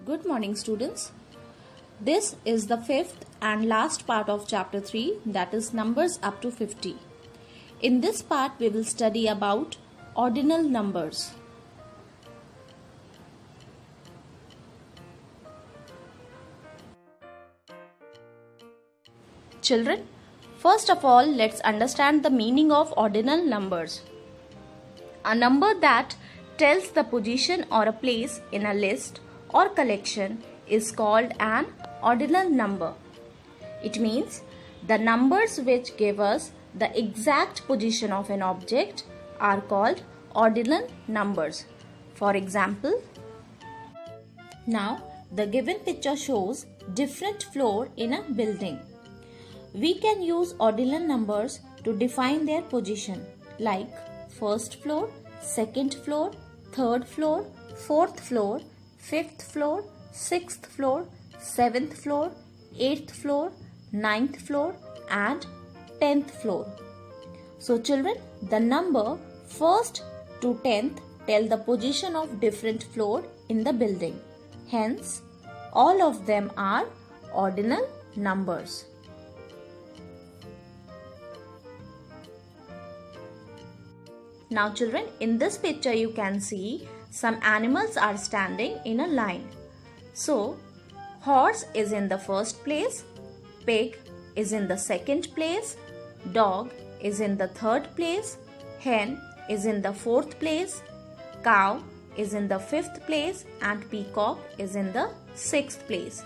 Good morning, students. This is the fifth and last part of chapter 3, that is numbers up to 50. In this part, we will study about ordinal numbers. Children, first of all, let's understand the meaning of ordinal numbers. A number that tells the position or a place in a list or collection is called an ordinal number. It means the numbers which give us the exact position of an object are called ordinal numbers. For example, now the given picture shows different floor in a building. We can use ordinal numbers to define their position like first floor, second floor, third floor, fourth floor, fifth floor, sixth floor, seventh floor, eighth floor, ninth floor and 10th floor. So children, the number 1st to 10th tell the position of different floor in the building. Hence, all of them are ordinal numbers. Now children, in this picture you can see some animals are standing in a line. So, horse is in the first place, pig is in the second place, dog is in the third place, hen is in the fourth place, cow is in the fifth place and peacock is in the sixth place.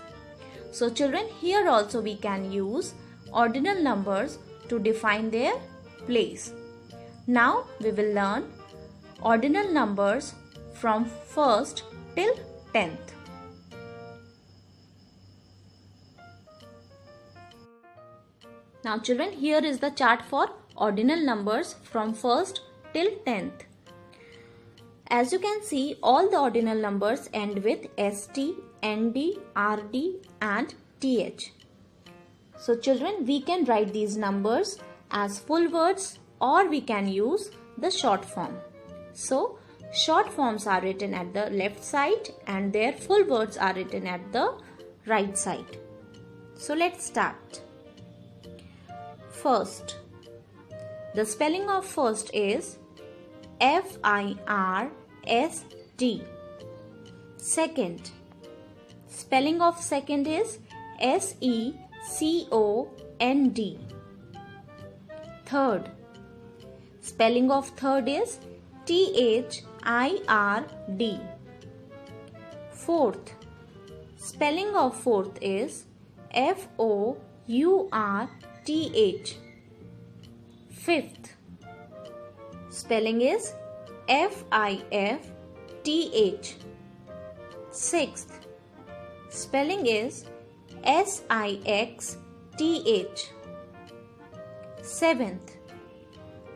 So children, here also we can use ordinal numbers to define their place. Now we will learn ordinal numbers from 1st till 10th. Now children, here is the chart for ordinal numbers from 1st till 10th. As you can see, all the ordinal numbers end with ST, ND, RD and TH. So children, we can write these numbers as full words or we can use the short form. So, short forms are written at the left side and their full words are written at the right side. So, let's start. First, the spelling of first is F-I-R-S-T. Second, spelling of second is S-E-C-O-N-D. Third, spelling of third is T-H-I-R-D. Fourth, spelling of fourth is F-O-U-R-T-H. Fifth, spelling is F-I-F-T-H. Sixth, spelling is S-I-X-T-H. Seventh,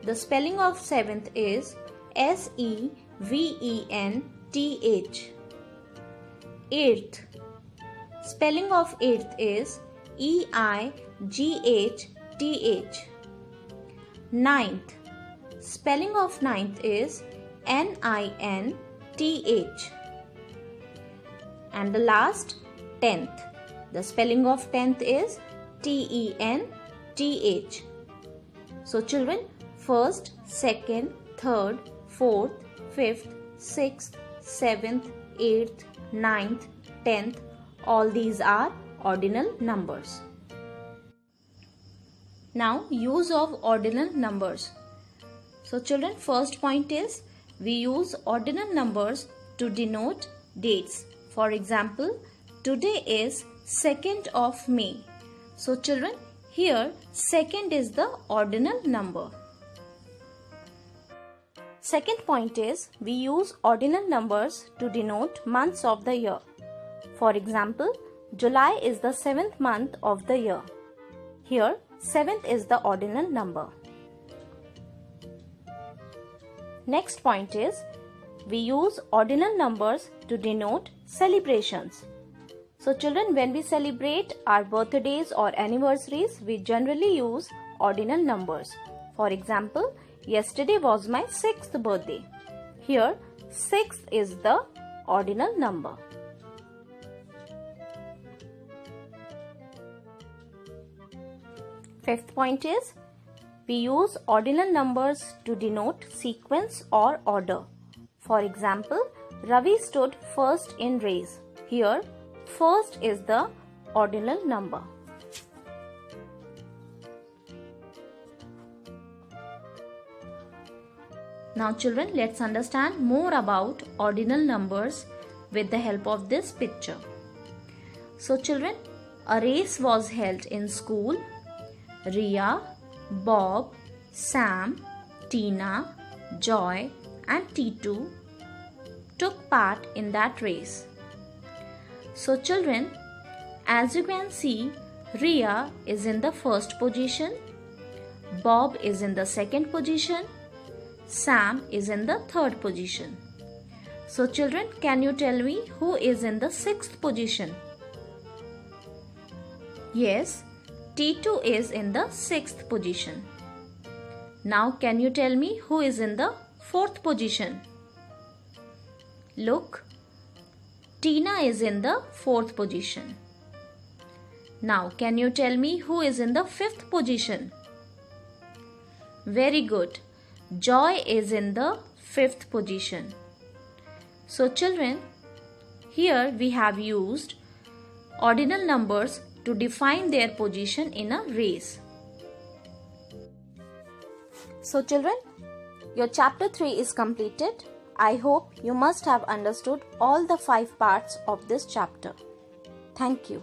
the spelling of seventh is S-E-V-E-N-T-H. Eighth, spelling of eighth is E-I-G-H-T-H. Ninth, spelling of ninth is N-I-N-T-H. And the last, 10th. The spelling of 10th is T-E-N-T-H. So children, first, second, third, fourth, fifth, sixth, seventh, eighth, ninth, 10th, all these are ordinal numbers. Now, use of ordinal numbers. So children, first point is we use ordinal numbers to denote dates. For example, today is 2nd of May. So children, here second is the ordinal number. Second point is we use ordinal numbers to denote months of the year. For example, July is the 7th month of the year. Here 7th is the ordinal number. Next point is we use ordinal numbers to denote celebrations. So children, when we celebrate our birthdays or anniversaries, we generally use ordinal numbers. For example, yesterday was my 6th birthday. Here 6 is the ordinal number. Fifth point is, we use ordinal numbers to denote sequence or order. For example, Ravi stood first in race. Here, first is the ordinal number. Now children, let's understand more about ordinal numbers with the help of this picture. So children, a race was held in school. Riya, Bob, Sam, Tina, Joy and Titu took part in that race. So children, as you can see, Riya is in the first position, Bob is in the second position, Sam is in the third position. So children, can you tell me who is in the sixth position? Yes, T2 is in the sixth position. Now can you tell me who is in the fourth position? Look, Tina is in the fourth position. Now can you tell me who is in the fifth position? Very good. Joy is in the fifth position. So children, here we have used ordinal numbers to define their position in a race. So children, your chapter 3 is completed. I hope you must have understood all the 5 parts of this chapter. Thank you.